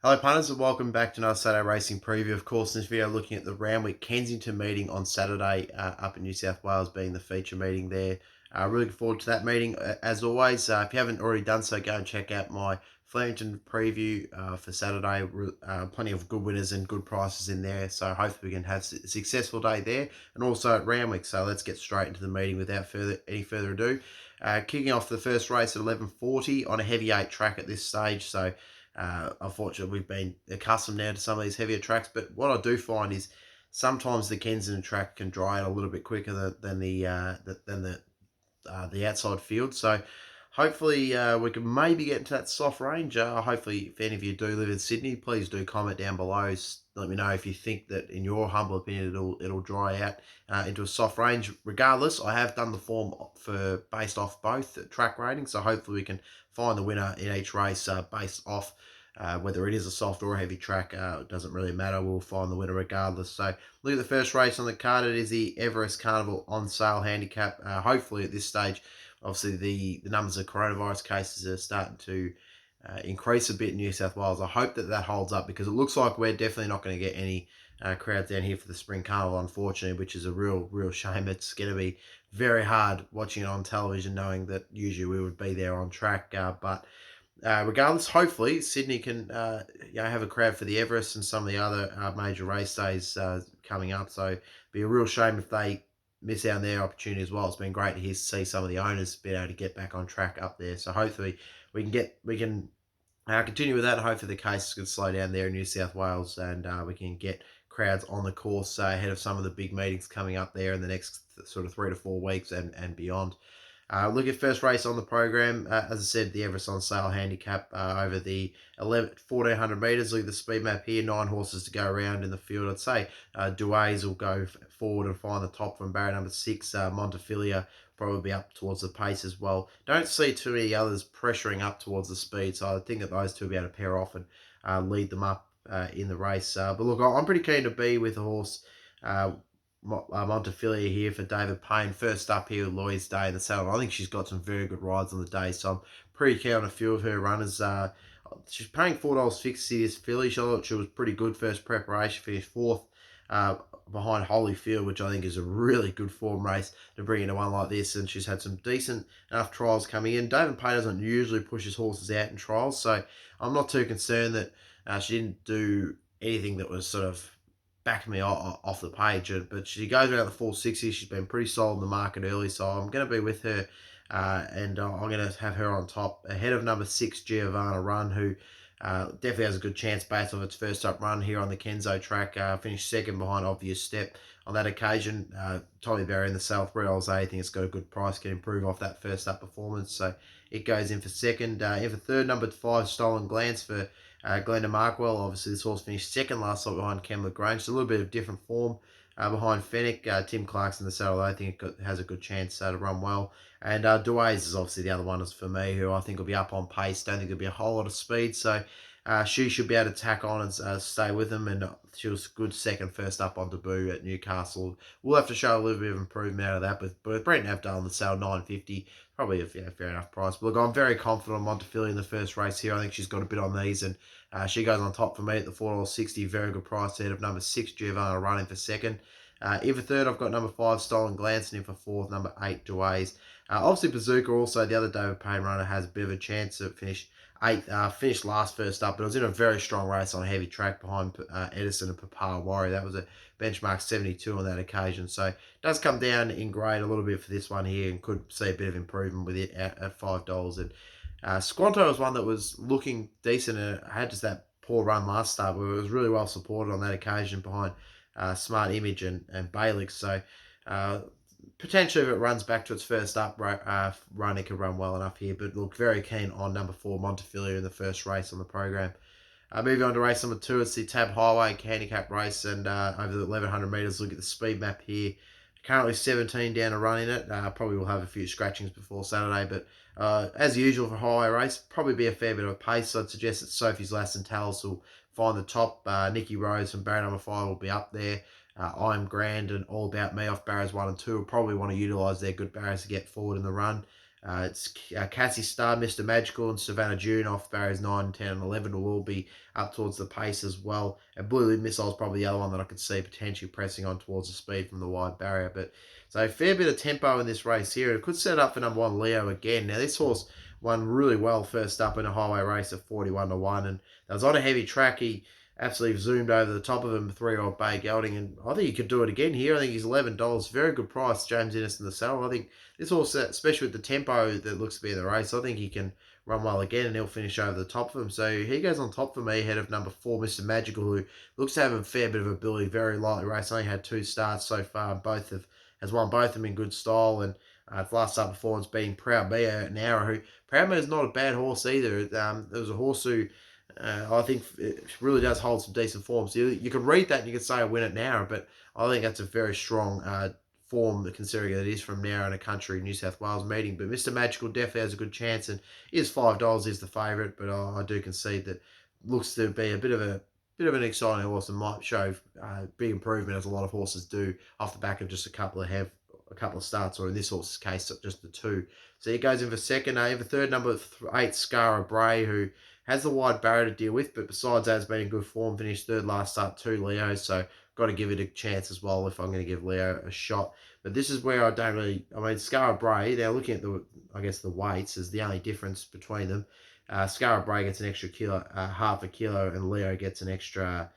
Hello punters and welcome back to another Saturday Racing Preview. Of course, in this video looking at the Randwick Kensington meeting on Saturday up in New South Wales being the feature meeting there. Really looking forward to that meeting. As always, if you haven't already done so, go and check out my Flemington preview for Saturday. Plenty of good winners and good prices in there. So hopefully we can have a successful day there and also at Randwick. So let's get straight into the meeting without any further ado. Kicking off the first race at 11:40 on a heavy 8 track at this stage. So unfortunately, we've been accustomed now to some of these heavier tracks, but what I do find is sometimes the Kensington track can dry out a little bit quicker than the outside field. So hopefully we can maybe get into that soft range. Hopefully, if any of you do live in Sydney, please do comment down below. Let me know if you think that, in your humble opinion, it'll dry out into a soft range. Regardless, I have done the form for based off both track ratings, so hopefully we can find the winner in each race based off whether it is a soft or a heavy track. It doesn't really matter. We'll find the winner regardless. So look at the first race on the card. It is the Everest Carnival on sale handicap. Hopefully at this stage, obviously the numbers of coronavirus cases are starting to increase a bit in New South Wales. I hope that holds up because it looks like we're definitely not going to get any crowds down here for the Spring Carnival, unfortunately, which is a real shame. It's going to be very hard watching it on television, knowing that usually we would be there on track. But regardless, hopefully Sydney can have a crowd for the Everest and some of the other major race days coming up. So it'd be a real shame if they miss out on their opportunity as well. It's been great to see some of the owners be able to get back on track up there. So hopefully we can continue with that. And hopefully the cases can slow down there in New South Wales and we can get crowds on the course ahead of some of the big meetings coming up there in the next sort of 3 to 4 weeks and beyond. Look at first race on the program. As I said, the Everest on sale handicap over the 1,400 metres. Look at the speed map here. 9 horses to go around in the field. I'd say Duays will go forward and find the top from barrier number 6. Montefilia probably be up towards the pace as well. Don't see too many others pressuring up towards the speed, so I think that those two will be able to pair off and lead them up in the race. But look, I'm pretty keen to be with the horse Montefilia here for David Payne. First up here with Lloyd's Day in the saddle. I think she's got some very good rides on the day, so I'm pretty keen on a few of her runners. She's paying $4.50 this filly. I thought she was pretty good first preparation. Finished fourth behind Holyfield, which I think is a really good form race to bring into one like this. And she's had some decent enough trials coming in. David Payne doesn't usually push his horses out in trials, so I'm not too concerned that she didn't do anything that was sort of back me off the page, but she goes around the 460. She's been pretty solid in the market early, so I'm going to be with her, and I'm going to have her on top ahead of number 6 Giovanna Run, who definitely has a good chance based on its first up run here on the Kenzo track. Finished second behind Obvious Step on that occasion. Tommy Berry in the Southbred, I think it's got a good price, can improve off that first up performance, so it goes in for second. In for third, number 5 Stolen Glance for Glenda Markwell. Obviously, this horse finished second last time behind Kembla Grange. So a little bit of different form behind Fennec. Tim Clarkson, the saddle, I think it has a good chance to run well. And Duays is obviously the other one for me, who I think will be up on pace. Don't think there'll be a whole lot of speed. So she should be able to tack on and stay with them. And she was good second first up on debut at Newcastle. We'll have to show a little bit of improvement out of that. But with Brent Avdale on the sale, $9.50, probably a fair enough price. But look, I'm very confident on Montefilia in the first race here. I think she's got a bit on these, and she goes on top for me at the $4.60. Very good price ahead of number 6 Giovanna running for second. In for third, I've got number 5 Stolen Glance, and in for fourth, number 8 Duays. Obviously, Bazooka also, the other David Payne runner, has a bit of a chance to finish eighth. Finished last first up, but it was in a very strong race on a heavy track behind Edison and Papa Warrior. That was a benchmark 72 on that occasion. So it does come down in grade a little bit for this one here, and could see a bit of improvement with it at $5. And Squanto was one that was looking decent and had just that poor run last start, but it was really well supported on that occasion behind Smart Image and Bailix. So potentially, if it runs back to its first up run, it could run well enough here. But look, very keen on number 4 Montefilia in the first race on the program. Moving on to race number 2, it's the Tab Highway handicap race, and over the 1,100 metres. Look at the speed map here. Currently 17 down a run in it. Probably will have a few scratchings before Saturday, but as usual for highway race, probably be a fair bit of pace. So I'd suggest that Sophie's Lass and Talus will find the top. Nikki Rose from barrier number 5 will be up there. I'm Grand and All About Me off barriers 1 and 2 will probably want to utilise their good barriers to get forward in the run. It's Cassie Star, Mr. Magical, and Savannah June off barriers 9, 10, and 11 will all be up towards the pace as well. And Blue Lid Missile is probably the other one that I could see potentially pressing on towards the speed from the wide barrier. But so a fair bit of tempo in this race here. It could set up for number 1 Leo again. Now this horse won really well first up in a highway race at 41-1, and that was on a heavy track. He absolutely zoomed over the top of him, 3-year-old Bay Gelding, and I think he could do it again here. I think he's $11. Very good price, James Innocent the saddle. I think this horse, especially with the tempo that looks to be in the race, I think he can run well again and he'll finish over the top of him. So he goes on top for me ahead of number 4, Mr. Magical, who looks to have a fair bit of ability, very lightly race. Only had 2 starts so far, has won both of them in good style, and last start performance being Proud Mia an hour. Who Proud Mia is not a bad horse either. There was a horse who I think it really does hold some decent form. So you can read that and you can say I win it now, but I think that's a very strong form considering that it is from now in a country New South Wales meeting. But Mr. Magical definitely has a good chance and is $5 is the favourite, but I do concede that looks to be a bit of an exciting horse and might show big improvement as a lot of horses do off the back of just a couple of starts, or in this horse's case, just the 2. So he goes in for second. In for third, number 8, Scara Bray, who has the wide barrier to deal with, but besides that, has been in good form. Finished third last start, 2 Leo, so got to give it a chance as well if I'm going to give Leo a shot. But this is where I don't really, Scara Bray, now looking at the weights is the only difference between them. Scara Bray gets an extra kilo, half a kilo, and Leo gets an extra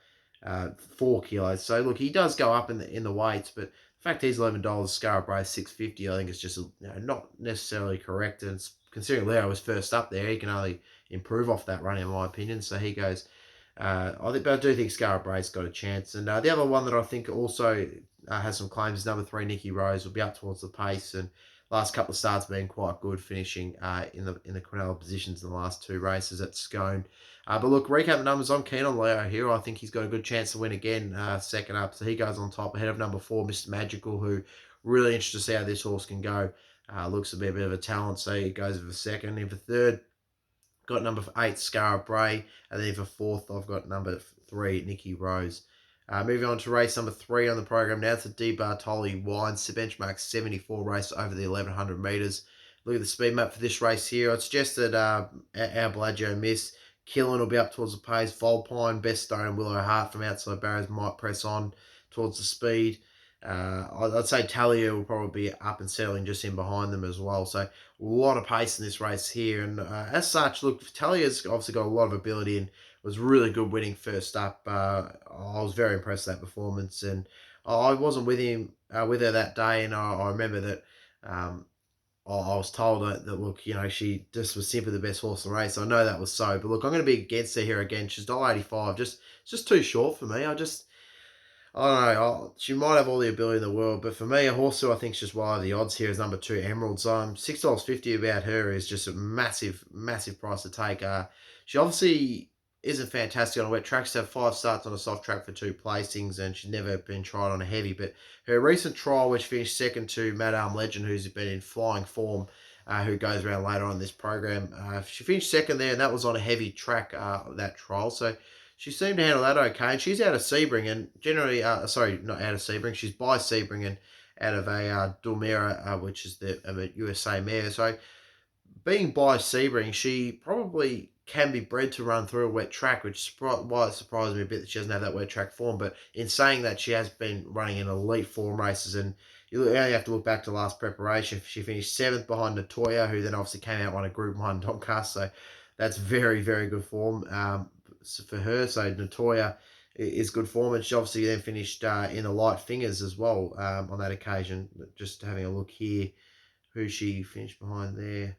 4 kilos. So look, he does go up in the weights, but the fact he's $11, Scara Bray $6.50, I think it's just not necessarily correct. And considering Leo was first up there, he can only improve off that run in my opinion. So he goes. But I do think Scara Bray's got a chance. And the other one that I think also has some claims is number 3, Nikki Rose. Will be up towards the pace, and last couple of starts been quite good, finishing in the Quinella positions in the last 2 races at Scone. But look, recap the numbers. I'm keen on Leo here. I think he's got a good chance to win again second up. So he goes on top ahead of number 4, Mr. Magical, who really interested to see how this horse can go. Looks to be a bit of a talent, so he goes for second. In for third, got number 8, Scara Bray, and then for fourth, I've got number 3, Nikki Rose. Moving on to race number 3 on the program now. It's a D. Bartoli Wines, the benchmark 74 race over the 1100 metres. Look at the speed map for this race here. I'd suggest that our Bellagio Miss, Killen will be up towards the pace. Volpine, Best Stone, and Willow Heart from outside barriers might press on towards the speed. I'd say Talia will probably be up and settling just in behind them as well. So a lot of pace in this race here. And as such, look, Talia's obviously got a lot of ability and was really good winning first up. I was very impressed with that performance. And I wasn't with her that day. And I remember that I was told that look, she just was simply the best horse in the race. I know that was so. But look, I'm going to be against her here again. She's $1.85. Just too short for me. I don't know. She might have all the ability in the world, but for me, a horse who I think is just wide the odds here is number 2, Emerald. So $6.50 about her is just a massive, massive price to take. She obviously isn't fantastic on a wet track. She's had 5 starts on a soft track for 2 placings, and she's never been tried on a heavy. But her recent trial, which finished second to Madame Legend, who's been in flying form, who goes around later on in this program, she finished second there, and that was on a heavy track, that trial. So she seemed to handle that okay, and she's out of Sebring, and generally, not out of Sebring, she's by Sebring and out of a Dulmira, which is the USA mare. So being by Sebring, she probably can be bred to run through a wet track, which is why it surprised me a bit that she doesn't have that wet track form. But in saying that, she has been running in elite form races, and you only have to look back to last preparation. She finished 7th behind Natoya, who then obviously came out won a Group 1 Doncaster. So that's very, very good form for her. So Natoya is good form, and she obviously then finished in the light fingers as well on that occasion. Just having a look here, who she finished behind there.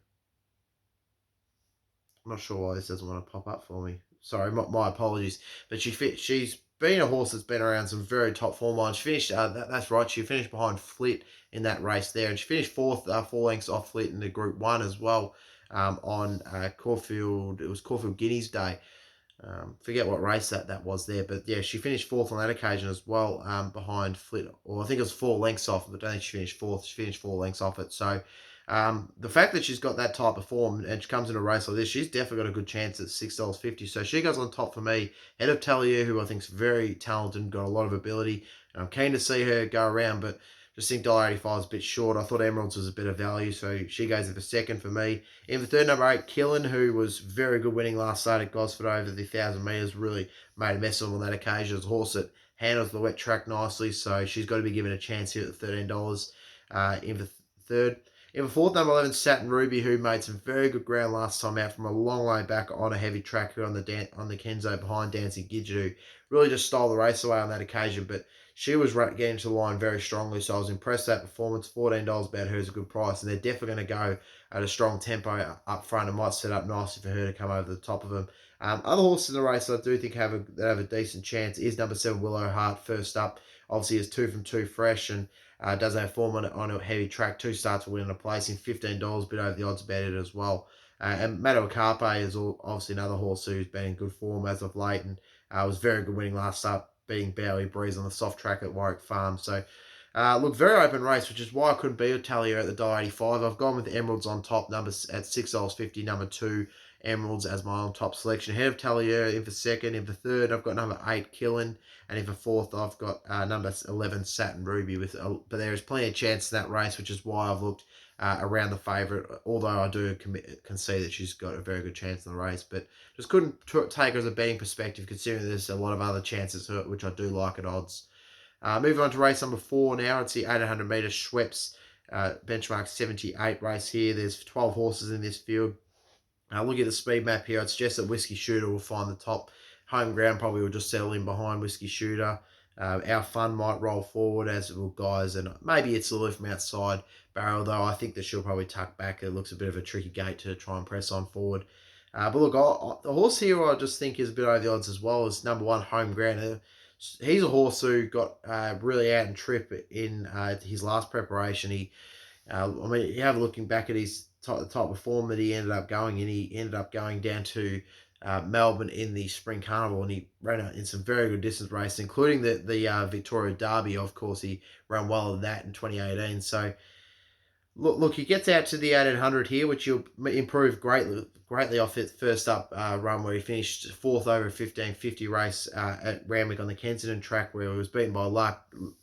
I'm not sure why this doesn't want to pop up for me. Sorry, my apologies. But she's been a horse that's been around some very top form lines. She finished, that's right, she finished behind Flit in that race there. And she finished 4th, 4 lengths off Flit in the Group 1 as well on Caulfield. It was Caulfield Guineas Day. Forget what race that was there. But yeah, she finished 4th on that occasion as well behind Flit. Or I think it was 4 lengths off, but I don't think she finished 4th. She finished 4 lengths off it. So the fact that she's got that type of form and she comes in a race like this, she's definitely got a good chance at $6.50. So she goes on top for me, head of Talia, who I think is very talented and got a lot of ability. And I'm keen to see her go around, but Just think $1.85 is a bit short. I thought Emeralds was a bit of value, so she goes in for second for me. In the third, number 8, Killen, who was very good winning last start at Gosford over the 1,000 metres, really made a mess of them on that occasion. It's a horse that handles the wet track nicely, so she's got to be given a chance here at $13 in the third. In the fourth, number 11, Satin Ruby, who made some very good ground last time out from a long way back on a heavy track here on the Kenzo behind Dancing Gidget, who really just stole the race away on that occasion. But she was getting to the line very strongly, so I was impressed with that performance. $14 about her is a good price, and they're definitely going to go at a strong tempo up front. It might set up nicely for her to come over the top of them. Other horses in the race I do think have a decent chance is number 7, Willow Heart, first up. Obviously, is 2 from 2 fresh, and does have form on a heavy track. 2 starts to win in a placing, $15, bit over the odds about it as well. And Mato Carpe is obviously another horse who's been in good form as of late, and was very good winning last start, beating Bowie Breeze on the soft track at Warwick Farm. So, look, very open race, which is why I couldn't beat a Talia at the $1.85. I've gone with Emeralds on top, numbers at $6.50, number 2. Emeralds as my on top selection. Ahead of Talia in for second. In for third, I've got number 8, Killen. And in for fourth, I've got number 11, Satin Ruby. But there is plenty of chance in that race, which is why I've looked around the favourite, although I do concede that she's got a very good chance in the race. But just couldn't take her as a betting perspective, considering there's a lot of other chances, which I do like at odds. Moving on to race number 4 now. It's the 800 metre Schweppes benchmark 78 race here. There's 12 horses in this field. Look at the speed map here. I'd suggest that Whiskey Shooter will find the top. Home ground probably will just settle in behind Whiskey Shooter. Our Fun might roll forward, as will Guys, and maybe it's a little from outside barrel, though I think that she'll probably tuck back. It looks a bit of a tricky gate to try and press on forward. But look, the horse here I just think is a bit over the odds as well, is number 1, Home Ground. He's a horse who got really out and trip in his last preparation. You have looking back at his the type of form that he ended up going in. He ended up going down to Melbourne in the Spring Carnival, and he ran in some very good distance races, including the Victoria Derby. Of course, he ran well in that in 2018. So, look, he gets out to the 1800 here, which he'll improve greatly off its first up run, where he finished 4th over a 1550 race at Randwick on the Kensington track, where he was beaten by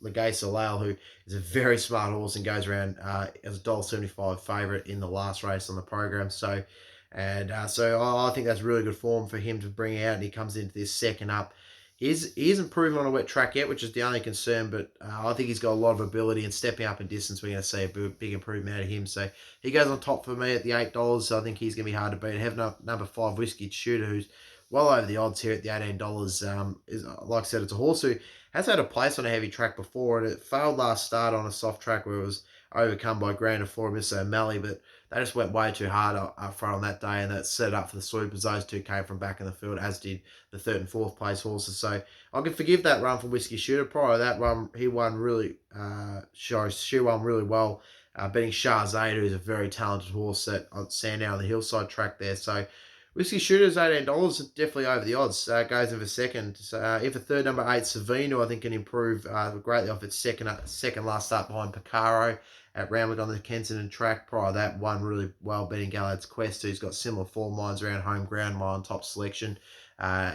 Legay Soleil, who is a very smart horse and goes around as a $1.75 favourite in the last race on the program. So I think that's really good form for him to bring out, and he comes into this second up. He isn't proven on a wet track yet, which is the only concern, but I think he's got a lot of ability, and stepping up in distance, we're going to see a big improvement out of him. So he goes on top for me at the $8, so I think he's going to be hard to beat. I have number 5, Whiskey Shooter, who's well over the odds here at the $18. Is, like I said, it's a horse who has had a place on a heavy track before, and it failed last start on a soft track where it was overcome by Grand Flora Miss O'Malley, but they just went way too hard up front on that day, and that set it up for the sweepers. Those two came from back in the field, as did the 3rd and 4th place horses. So I can forgive that run for Whiskey Shooter. Prior to that run, he won really, she won really well, beating Shahzade, who's a very talented horse at Sandown on the hillside track there. So Whiskey Shooter's $18, definitely over the odds. Goes in for second. So, if a third, number 8, Savino, I think can improve greatly off its second last start behind Picaro at Randwick on the Kensington track. Prior to that, won really well, beating Gallad's Quest, who's got similar form lines around Home Ground, my on top selection.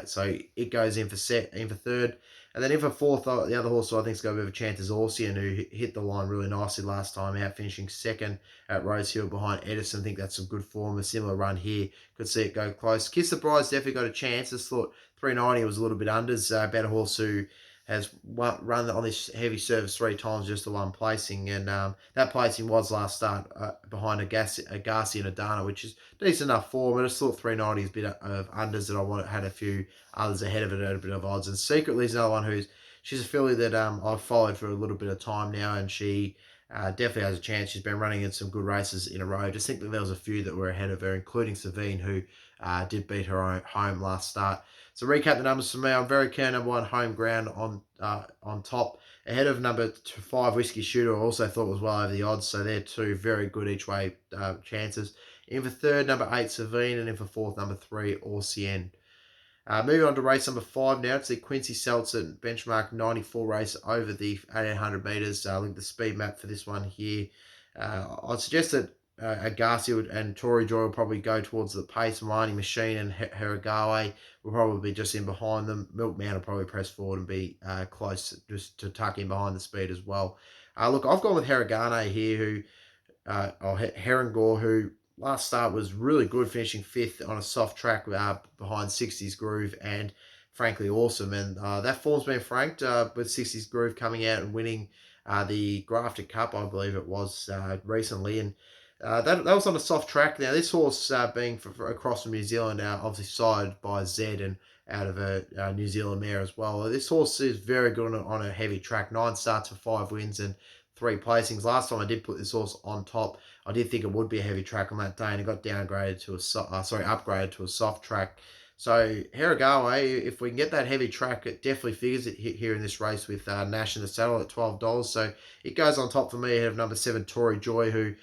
So it goes in for third. And then in for fourth, the other horse who I think has got a bit of a chance is Orsian, who hit the line really nicely last time out, finishing second at Rosehill behind Edison. I think that's some good form. A similar run here. Could see it go close. Kiss the Bride's definitely got a chance. I thought 390 was a little bit unders. About a horse who has run on this heavy surface 3 times, just the one placing, and that placing was last start behind Agassi and Adana, which is decent enough form. I just thought 390 is a bit of unders that I had a few others ahead of it at a bit of odds. And Secretly is another one she's a filly that I've followed for a little bit of time now, and she definitely has a chance. She's been running in some good races in a row. I just think that there was a few that were ahead of her, including Savine, who did beat her home last start. So recap the numbers for me. I'm very keen number 1, Home Ground on top. Ahead of number 5, Whiskey Shooter, I also thought was well over the odds. So they're 2 very good each way chances. In for third, number 8, Savine, and in for fourth, number 3, Orsian. Moving on to race number 5 now. It's the Quincy Seltzer benchmark 94 race over the 1800 metres. Look at the speed map for this one here. I'd suggest that Agassi and Tory Joy will probably go towards the pace. Mining Machine and Heragawe will probably be just in behind them. Milkman will probably press forward and be close just to tuck in behind the speed as well. Look, I've gone with Harrogane here, who Herringor, who last start was really good, finishing fifth on a soft track behind 60s Groove and Frankly Awesome. And that form's been franked with 60s Groove coming out and winning the Grafted Cup, I believe it was, recently. And that was on a soft track. Now, this horse being across from New Zealand, obviously sided by Zed and out of a New Zealand mare as well. This horse is very good on a heavy track. 9 starts for 5 wins and 3 placings. Last time I did put this horse on top, I did think it would be a heavy track on that day, and it got downgraded to upgraded to a soft track. So Harrogane, if we can get that heavy track, it definitely figures it here in this race with Nash in the saddle at $12. So it goes on top for me ahead of number 7, Tory Joy, who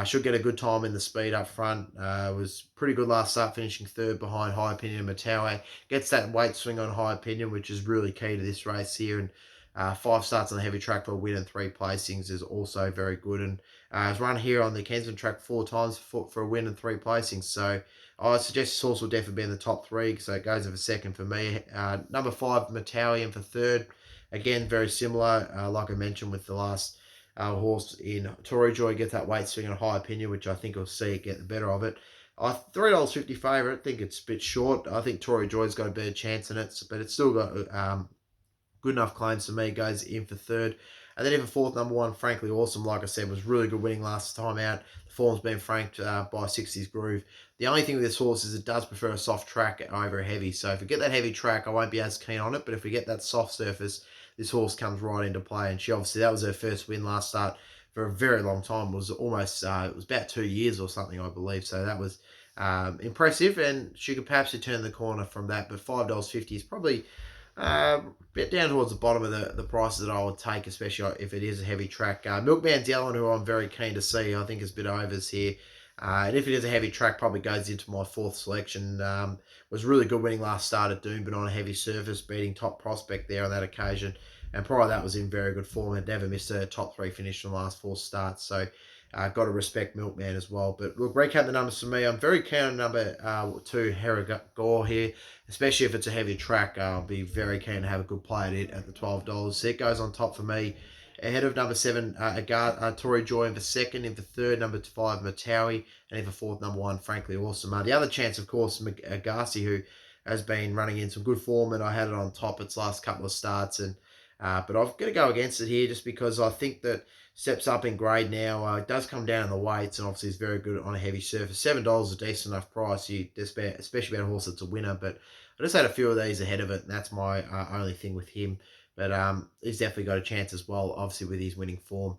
should get a good time in the speed up front. Was pretty good last start, finishing third behind High Opinion and Matawe. Gets that weight swing on High Opinion, which is really key to this race here. And 5 starts on the heavy track for a win and 3 placings is also very good. And has run here on the Kensington track 4 times for a win and 3 placings. So I suggest this horse will definitely be in the top 3. So it goes over second for me. Number 5, Metallion for third. Again, very similar, like I mentioned with the last horse in Tory Joy, gets that weight swing and a High Opinion, which I think will see it get the better of it. $3.50 favourite. I think it's a bit short. I think Tory Joy's got a better chance in it, but it's still got good enough claims for me. Goes in for third. And then in for fourth, number 1, Frankly Awesome, like I said, was really good winning last time out. The form's been franked by 60s Groove. The only thing with this horse is it does prefer a soft track over a heavy. So if we get that heavy track, I won't be as keen on it. But if we get that soft surface, this horse comes right into play. And that was her first win last start for a very long time. It was almost, it was about 2 years or something, I believe. So that was impressive. And she could perhaps turn the corner from that. But $5.50 is probably a bit down towards the bottom of the prices that I would take, especially if it is a heavy track. Milkman's Yellen, who I'm very keen to see, I think is a bit overs here. And if it is a heavy track, probably goes into my 4th selection. Was really good winning last start at Doom, but on a heavy surface, beating Top Prospect there on that occasion. And prior to that was in very good form. Had never missed a top 3 finish in the last 4 starts. So got to respect Milkman as well. But look, recap the numbers for me. I'm very keen on number 2, Herrigore here, especially if it's a heavy track. I'll be very keen to have a good play at it at the $12. So it goes on top for me. Ahead of number 7, Tory Joy in for second. In for third, number 5, Matawi. And in for fourth, number 1, Frankly Awesome. The other chance, of course, Agassi, who has been running in some good form, and I had it on top its last couple of starts. And but I'm going to go against it here just because I think that steps up in grade now. It does come down in the weights, and obviously is very good on a heavy surface. $7 is a decent enough price, especially about a horse that's a winner. But I just had a few of these ahead of it, and that's my only thing with him. But he's definitely got a chance as well, obviously, with his winning form.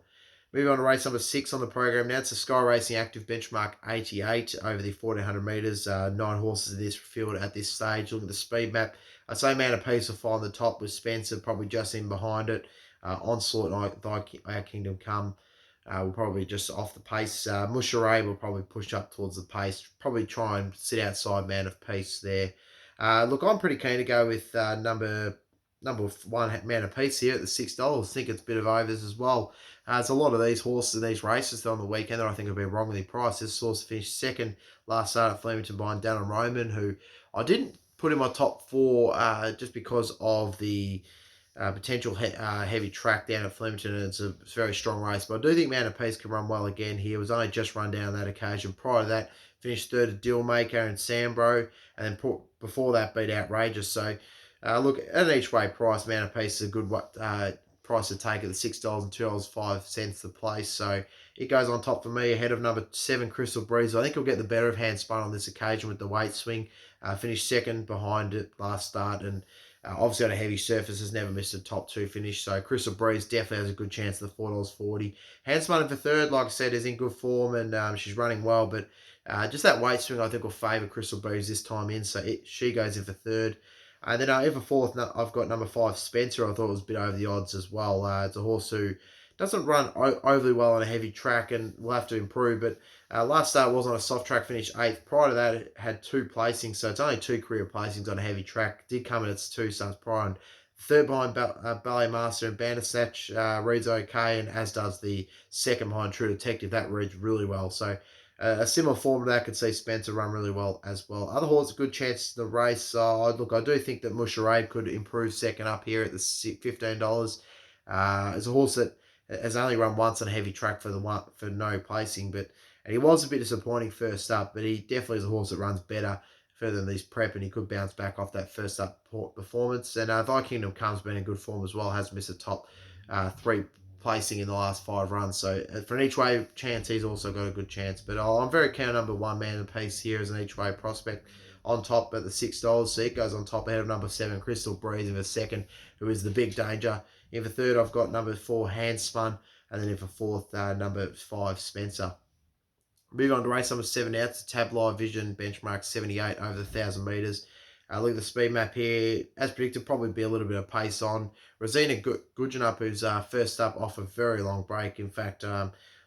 Moving on to race number 6 on the program. Now it's the Sky Racing Active Benchmark 88 over the 1400 metres. 9 horses in this field at this stage. Look at the speed map. I'd say Man of Peace will find the top with Spencer probably just in behind it. Onslaught and Our Kingdom Come will probably just off the pace. Musharay will probably push up towards the pace. Probably try and sit outside Man of Peace there. Look, I'm pretty keen to go with number 1, Man of Peace here at the $6. I think it's a bit of overs as well. There's a lot of these horses in these races on the weekend that I think have been wrongly priced. This horse finished second last start at Flemington behind Dallin Roman, who I didn't put in my top 4 just because of the potential heavy track down at Flemington, and it's a very strong race. But I do think Man of Peace can run well again here. It was only just run down that occasion. Prior to that, finished third at Dealmaker and Sambro, and then before that beat Outrageous. So look, at an each way price, Man of Peace is a good price to take at the $6 and $2.05 the place. So it goes on top for me ahead of number 7, Crystal Breeze. I think he'll get the better of Handspun on this occasion with the weight swing. Finished second behind it last start, and obviously on a heavy surface has never missed a top 2 finish. So Crystal Breeze definitely has a good chance at the $4.40. Handspun for third, like I said, is in good form, and she's running well, but just that weight swing I think will favour Crystal Breeze this time in. So she goes in for third. And then in for fourth, I've got number 5, Spencer. I thought it was a bit over the odds as well. It's a horse who doesn't run overly well on a heavy track and will have to improve. But last start was on a soft track, finished 8th. Prior to that, it had 2 placings. So it's only 2 career placings on a heavy track. Did come in its 2 starts prior. And third behind Ballet Master and Bandersnatch reads okay. And as does the second behind True Detective. That reads really well. So a similar form to that could see Spencer run really well as well. Other horses, good chance to the race. Look, I do think that Musharade could improve second up here at the $15. It's a horse that has only run once on a heavy track for no placing, and he was a bit disappointing first up, but he definitely is a horse that runs better further than these prep, and he could bounce back off that first up performance. And Vikingdom Come's been in good form as well, has missed a top three placing in the last 5 runs. So for an each way chance, he's also got a good chance. But I'm very keen on number 1 Man apiece here as an each way prospect on top at the $6. So it goes on top ahead of number 7 Crystal Breeze in the second, who is the big danger. In the third, I've got number 4 Handspun, and then in the fourth, number 5 Spencer. Moving on to race number 7 now. It's a Tab Live Vision benchmark 78 over the 1,000 metres. Look at the speed map here. As predicted, probably be a little bit of pace on. Rosina Gujanup, who's first up off a very long break. In fact,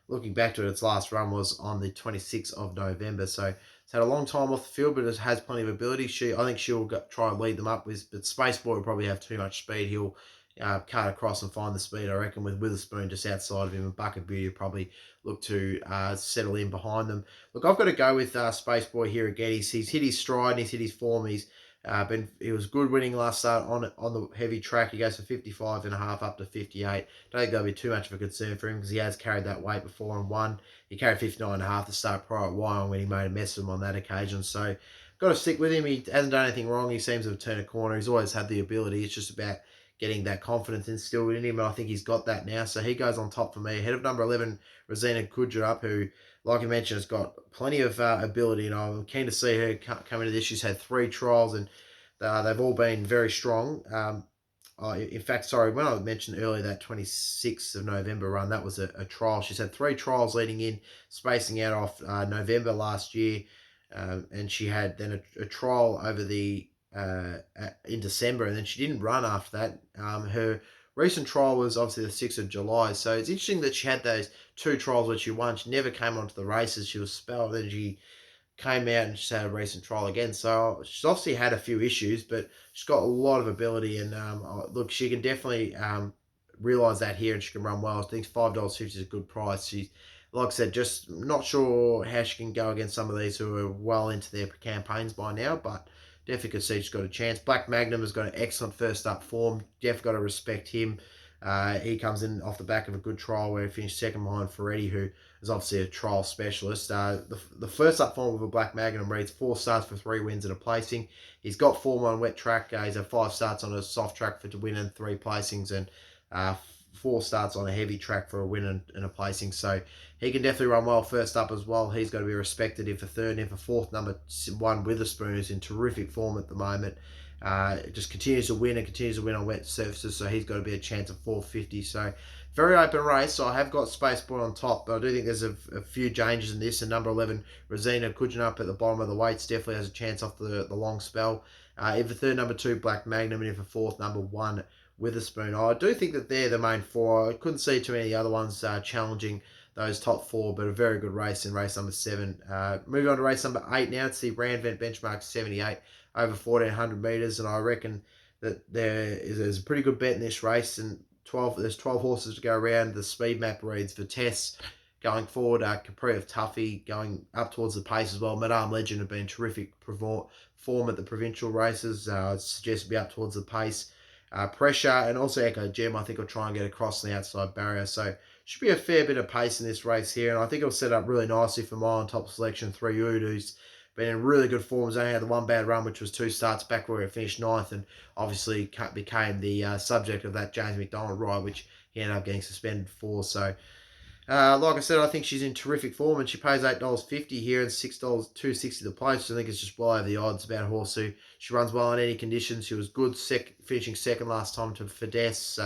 looking back to it, its last run was on the 26th of November. So it's had a long time off the field, but it has plenty of ability. I think she'll try and lead them up with, but Space Boy will probably have too much speed. He'll cut across and find the speed, I reckon, with Witherspoon just outside of him, and Bucket Beauty will probably look to settle in behind them. Look, I've got to go with Space Boy here again. He's hit his stride and he's hit his form. He was good winning last start on the heavy track. He goes for 55.5 up to 58. Don't think that'll be too much of a concern for him because he has carried that weight before and won. He carried 59.5 to start prior at Wyong when he made a mess of him on that occasion. So got to stick with him. He hasn't done anything wrong. He seems to have turned a corner. He's always had the ability. It's just about getting that confidence instilled in him, and I think he's got that now. So he goes on top for me, ahead of number 11, Rosina Kujarup, who, like I mentioned, has got plenty of ability, and I'm keen to see her come into this. She's had 3 trials, and they've all been very strong. In fact, sorry, when I mentioned earlier that 26th of November run, that was a trial. She's had 3 trials leading in, spacing out off November last year, and she had then a trial over in December, and then she didn't run after that. Her recent trial was obviously the 6th of July, so it's interesting that she had those 2 trials which she won. She never came onto the races. She was spelled, then she came out and she's had a recent trial again. So she's obviously had a few issues, but she's got a lot of ability, and look, she can definitely realise that here, and she can run well. I think $5.50 is a good price. She's, like I said, just not sure how she can go against some of these who are well into their campaigns by now, but definitely could see she's got a chance. Black Magnum has got an excellent first up form. Definitely got to respect him. He comes in off the back of a good trial where he finished second behind Ferretti, who is obviously a trial specialist. The first up form of a Black Magnum reads 4 starts for 3 wins and a placing. He's got form on wet track. He's had 5 starts on a soft track to win and 3 placings, and 4 starts on a heavy track for a win and a placing. So he can definitely run well first up as well. He's got to be respected. In for third, in for fourth, number 1 Witherspoon, who's in terrific form at the moment. Just continues to win on wet surfaces, so he's got to be a chance of $4.50. So very open race. So I have got Space Boy on top, but I do think there's a few changes in this. And number 11, Rosina Kujanup at the bottom of the weights definitely has a chance off the long spell. In for third, number 2, Black Magnum, and in for fourth, number 1, Witherspoon. I do think that they're the main 4. I couldn't see too many of the other ones challenging those top 4, but a very good race in race number 7. Moving on to race number 8 now. It's the Randwick benchmark 78 over 1,400 metres, and I reckon that there's a pretty good bet in this race, and there's 12 horses to go around. The speed map reads for Tess going forward, Capri of Tuffy going up towards the pace as well. Madame Legend have been terrific form at the provincial races. I suggest to be up towards the pace. Pressure and also Echo Gem, I think will try and get across the outside barrier. So should be a fair bit of pace in this race here, and I think it'll set up really nicely for my on top selection 3 Oud, who's been in really good form. He's only had the one bad run, which was 2 starts back where he finished 9th, and obviously became the subject of that James McDonald ride, which he ended up getting suspended for. So like I said, I think she's in terrific form, and she pays $8.50 here and $2.60 the place. So I think it's just well over the odds about a horse who she runs well in any conditions. She was good finishing second last time to Fidesz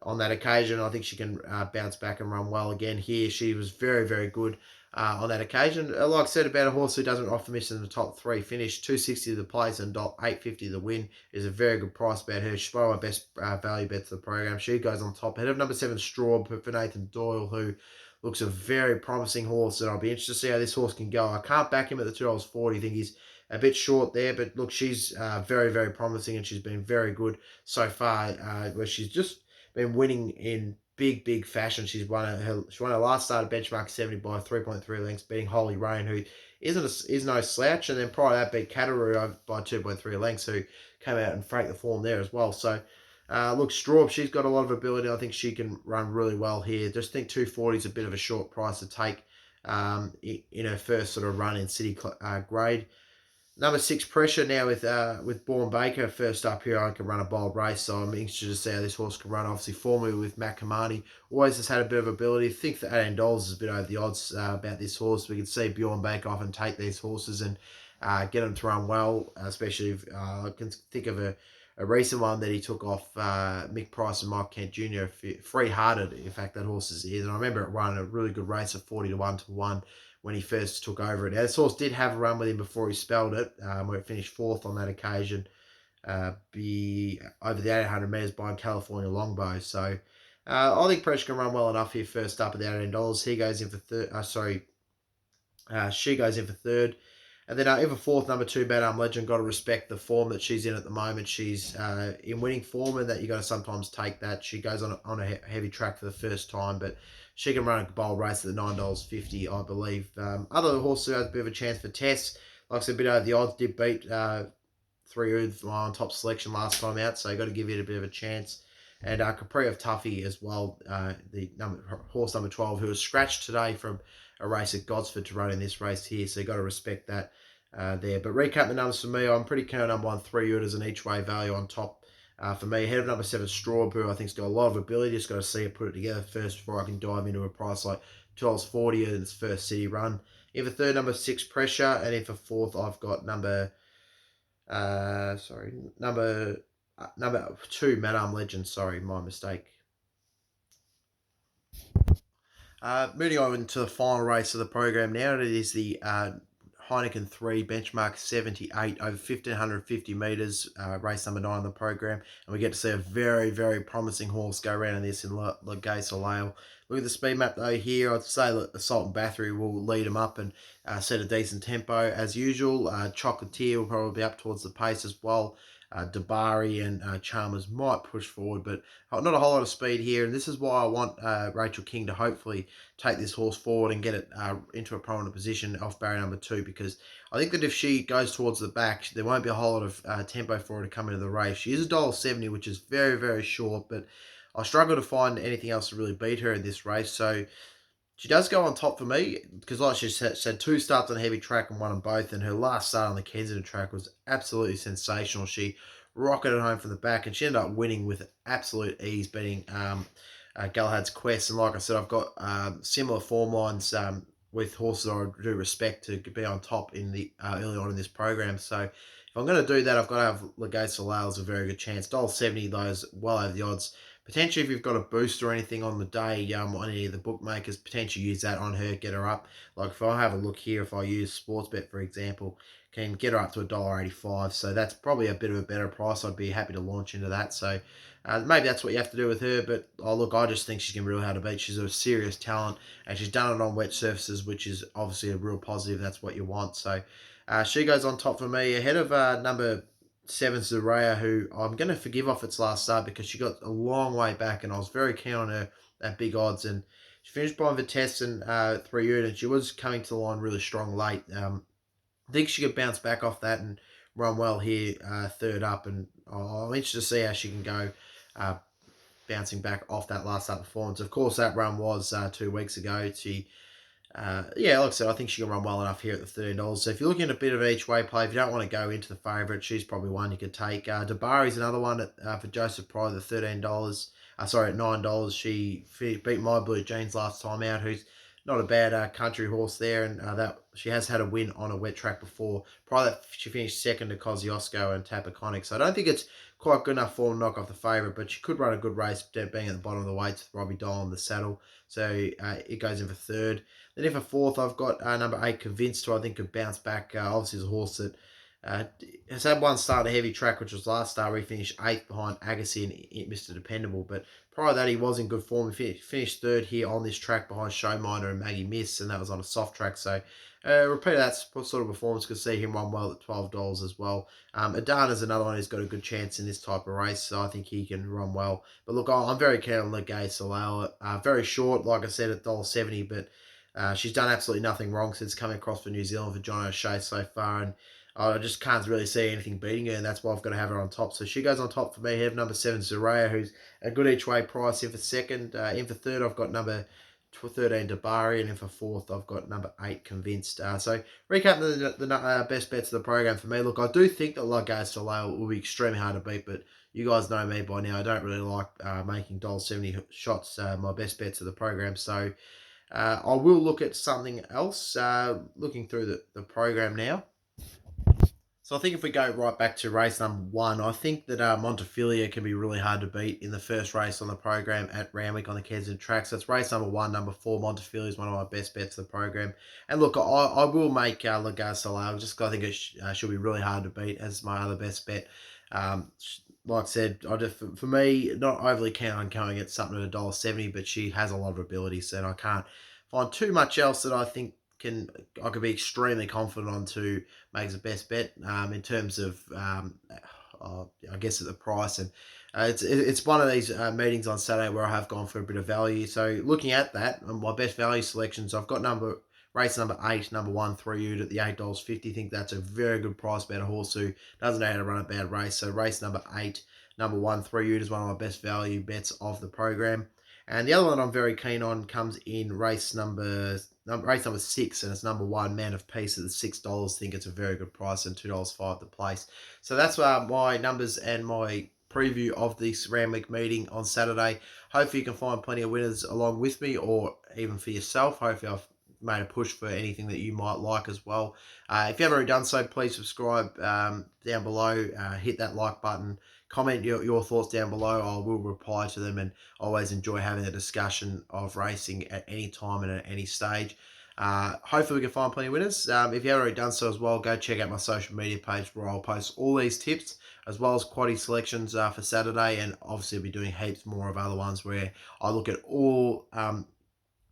on that occasion. I think she can bounce back and run well again here. She was very, very good on that occasion. Like I said about a horse who doesn't often miss in the top 3, finish $2.60 the place and $8.50 the win is a very good price about her. She's one of my best value bets of the program. She goes on top ahead of number 7 Straw for Nathan Doyle, who looks a very promising horse, and I'll be interested to see how this horse can go. I can't back him at the $2.40. I think he's a bit short there, but look, she's very, very promising, and she's been very good so far, where she's just been winning in big fashion. She won her last start at benchmark 70 by 3.3 lengths, beating Holy Rain, who is no slouch, and then prior to that beat Cataroo by 2.3 lengths, who came out and franked the form there as well. So Look, Straub, she's got a lot of ability. I think she can run really well here. Just think 240 is a bit of a short price to take in her first sort of run in city grade. Number 6, Pressure, now with Bourne Baker first up here. I can run a bold race, so I'm interested to see how this horse can run. Obviously, formerly with Matt Kamani, always has had a bit of ability. I think that $18 is a bit over the odds about this horse. We can see Bjorn Baker often take these horses and get them to run well, especially if I can think of a recent one that he took off Mick Price and Mike Kent Jr. Free-hearted, in fact, that horse's is. And I remember it running a really good race of 40 to 1 to 1 when he first took over it. Now, this horse did have a run with him before he spelled it, where it finished 4th on that occasion, be over the 800 metres behind California Longbow. So I think Pressure can run well enough here first up at the $18. He goes in for third. She goes in for third. And then in for fourth, number 2, Bad Arm Legend. Got to respect the form that she's in at the moment. She's in winning form, and that you got to sometimes take that. She goes on a heavy track for the first time, but she can run a bold race at the $9.50, I believe. Other horses who have a bit of a chance for Tess, like I said, a bit over the odds, did beat 3 on top selection last time out, so you got to give it a bit of a chance. And Capri of Tuffy as well, the horse number 12, who was scratched today from a race at Gosford to run in this race here, so you got to respect that there. But recap the numbers for me. I'm pretty keen on number 1, 3 Udders, an each way value on top for me. Ahead of number 7, Straub, who I think's got a lot of ability. Just got to see it put it together first before I can dive into a price like $12.40 in its first city run. In for third, number 6, Pressure, and in for fourth, I've got number 2, Madame Legend. Sorry, my mistake. Moving on into the final race of the program now. It is the Heineken 3 benchmark 78 over 1,550 metres, race number 9 on the program. And we get to see a very, very promising horse go around in this in Le Gay Soleil. Look at the speed map though here. I'd say that Assault and Battery will lead him up and set a decent tempo as usual. Chocolatier will probably be up towards the pace as well. Dabari and Chalmers might push forward, but not a whole lot of speed here. And this is why I want Rachel King to hopefully take this horse forward and get it into a prominent position off barrier number 2, because I think that if she goes towards the back, there won't be a whole lot of tempo for her to come into the race. She is $1.70, which is very, very short, but I struggle to find anything else to really beat her in this race. So she does go on top for me because, like she said, 2 starts on a heavy track and won them both. And her last start on the Kensington track was absolutely sensational. She rocketed home from the back and she ended up winning with absolute ease, beating Galahad's Quest. And like I said, I've got similar form lines with horses I do respect to be on top in the early on in this program. So if I'm going to do that, I've got to have Le Gay Soleil as a very good chance. $1.70, those well over the odds. Potentially, if you've got a boost or anything on the day on any of the bookmakers, potentially use that on her, get her up. Like if I have a look here, if I use Sportsbet, for example, can get her up to $1.85. So that's probably a bit of a better price. I'd be happy to launch into that. So maybe that's what you have to do with her. But look, I just think she's going to be real hard to beat. She's a serious talent, and she's done it on wet surfaces, which is obviously a real positive. That's what you want. So she goes on top for me, ahead of number 7, Zaraya, who I'm going to forgive off its last start because she got a long way back, and I was very keen on her at big odds. And she finished behind Vitesse and 3 Uda, and she was coming to the line really strong late. I think she could bounce back off that and run well here, third up. And I'm interested to see how she can go bouncing back off that last start performance. Of course, that run was 2 weeks ago. She like I said, I think she can run well enough here at the $13. So if you're looking at a bit of each way play, if you don't want to go into the favourite, she's probably one you could take. Dabari's another one for Joseph Pryor, the $13. At $9. She beat My Blue Jeans last time out, who's not a bad country horse there, and that she has had a win on a wet track before. Prior that, she finished second to Kosciuszko and Tapaconic, so I don't think it's quite good enough for to knock off the favourite, but she could run a good race, being at the bottom of the weights with Robbie Doyle in the saddle, so it goes in for third. Then in for fourth, I've got number 8, Convinced, who I think could bounce back. Obviously, is a horse that has had one start at a heavy track, which was last start, where he finished 8th behind Agassi and Mr. Dependable. But prior to that, he was in good form. He finished 3rd here on this track behind Showminer and Maggie Miss, and that was on a soft track. So, repeat of that sort of performance, could see him run well at $12 as well. Adana's another one who's got a good chance in this type of race, so I think he can run well. But look, I'm very keen on Le Gay Soleil. Very short, like I said, at $1.70, but she's done absolutely nothing wrong since coming across for New Zealand for John O'Shea so far, and I just can't really see anything beating her, and that's why I've got to have her on top. So she goes on top for me. I have number 7, Zaraya, who's a good each way price. In for second, in for third, I've got number 13, Dabari, and in for fourth, I've got number 8, Convinced. So recap the best bets of the program for me. Look, I do think that Lugard Soleil will be extremely hard to beat, but you guys know me by now. I don't really like making $1.70 shots my best bets of the program. So I will look at something else. Looking through the program now. So I think if we go right back to race number 1, I think that Montefilia can be really hard to beat in the first race on the program at Randwick on the Kensington track. So it's race number 1, number 4. Montefilia is one of my best bets of the program. And look, I will make Lagaz Solar just because I think it should be really hard to beat as my other best bet. Like I said, for me, not overly keen on going at something at $1.70, but she has a lot of ability, so I can't find too much else that I think I could be extremely confident on to make the best bet in terms of I guess at the price. And it's one of these meetings on Saturday where I have gone for a bit of value. So looking at that, my best value selections, I've got race number 8, number 1, 3 at the $8.50. I think that's a very good price bet. A horse who doesn't know how to run a bad race. So race number 8, number 1, 3 is one of my best value bets of the program. And the other one I'm very keen on comes in race number 6, and it's number 1, Man of Peace at the $6. I think it's a very good price, and $2.05 the place. So that's my numbers and my preview of this Randwick meeting on Saturday. Hopefully you can find plenty of winners along with me, or even for yourself. Hopefully I've made a push for anything that you might like as well. If you haven't already done so, please subscribe down below. Hit that like button. Comment your thoughts down below. I will reply to them, and always enjoy having a discussion of racing at any time and at any stage. Hopefully we can find plenty of winners. If you haven't already done so as well, go check out my social media page where I'll post all these tips as well as quaddy selections for Saturday, and obviously I'll be doing heaps more of other ones where I look at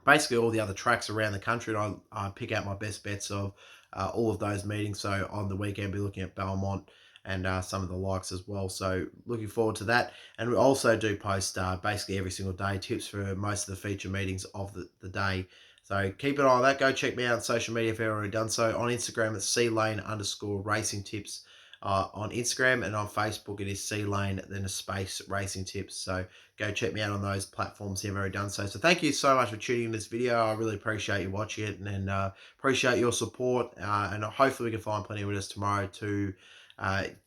basically all the other tracks around the country, and I pick out my best bets of all of those meetings. So on the weekend, I'll be looking at Belmont and some of the likes as well. So looking forward to that. And we also do post basically every single day tips for most of the feature meetings of the day. So keep an eye on that. Go check me out on social media if you've already done so. On Instagram, it's _racing tips. On Instagram, and on Facebook it is C-Lane, then a space racing tips. So go check me out on those platforms if you've already done so. So thank you so much for tuning in this video. I really appreciate you watching it, and appreciate your support, and hopefully we can find plenty of winners tomorrow to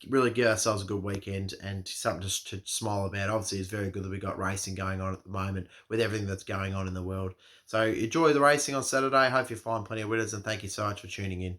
really give ourselves a good weekend and something just to smile about. Obviously it's very good that we got racing going on at the moment with everything that's going on in the world. So enjoy the racing on Saturday. Hope you find plenty of winners, and thank you so much for tuning in.